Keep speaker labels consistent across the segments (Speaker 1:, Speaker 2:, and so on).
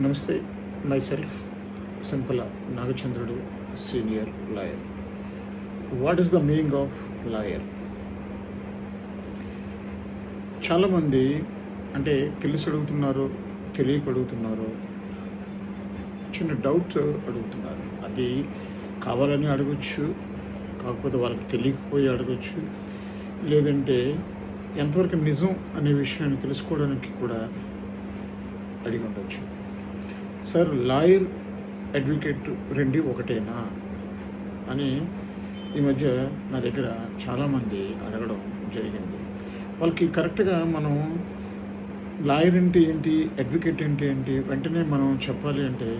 Speaker 1: నమస్తే. myself Simpala Nagachandrudu, senior lawyer. What is the meaning of lawyer? చాలామంది అంటే తెలిసి అడుగుతున్నారు, తెలియక అడుగుతున్నారు, చిన్న డౌట్ అడుగుతున్నారు. అది కావాలని అడగచ్చు, కాకపోతే వాళ్ళకి తెలియకపోయి అడగచ్చు, లేదంటే ఎంతవరకు నిజం అనే విషయాన్ని తెలుసుకోవడానికి కూడా అడిగి ఉండొచ్చు. సార్, లాయర్ అడ్వకేట్ రెండు ఒకటేనా అని ఈ మధ్య నా దగ్గర చాలామంది అడగడం జరిగింది. వాళ్ళకి కరెక్ట్గా మనం లాయర్ అంటే ఏంటి, అడ్వకేట్ అంటే ఏంటి వెంటనే మనం చెప్పాలి అంటే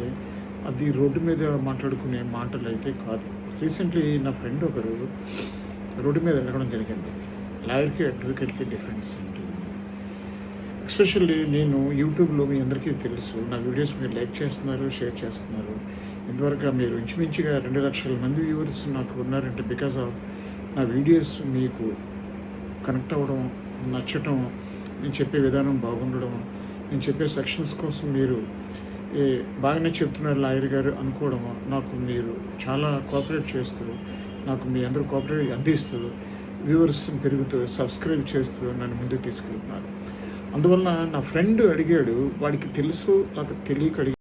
Speaker 1: అది రోడ్డు మీద మాట్లాడుకునే మాటలు అయితే కాదు. రీసెంట్లీ నా ఫ్రెండ్ ఒకరు రోడ్డు మీద అడగడం జరిగింది, లాయర్కి అడ్వకేట్కి డిఫరెన్స్ ఏంటి. ఎస్పెషల్లీ నేను యూట్యూబ్లో మీ అందరికీ తెలుసు, నా వీడియోస్ మీరు లైక్ చేస్తున్నారు, షేర్ చేస్తున్నారు. ఇంతవరకు మీరు ఇంచుమించుగా 2 లక్షల మంది వ్యూవర్స్ నాకు ఉన్నారంటే బికాజ్ ఆఫ్ నా వీడియోస్ మీకు కనెక్ట్ అవ్వడం, నచ్చటం, నేను చెప్పే విధానం బాగుండడం, నేను చెప్పే సెక్షన్స్ కోసం మీరు బాగానే చెప్తున్నారు లాయర్ గారు అనుకోవడం, నాకు మీరు చాలా కోఆపరేట్ చేస్తూ, నాకు మీ అందరూ కోఆపరేట్ అందిస్తూ, వ్యూవర్స్ పెరుగుతూ, సబ్స్క్రైబ్ చేస్తూ నన్ను ముందుకు తీసుకెళ్తున్నారు. అందువలన నా ఫ్రెండ్ అడిగాడు, వాడికి తెలుసు నాకు తెలియక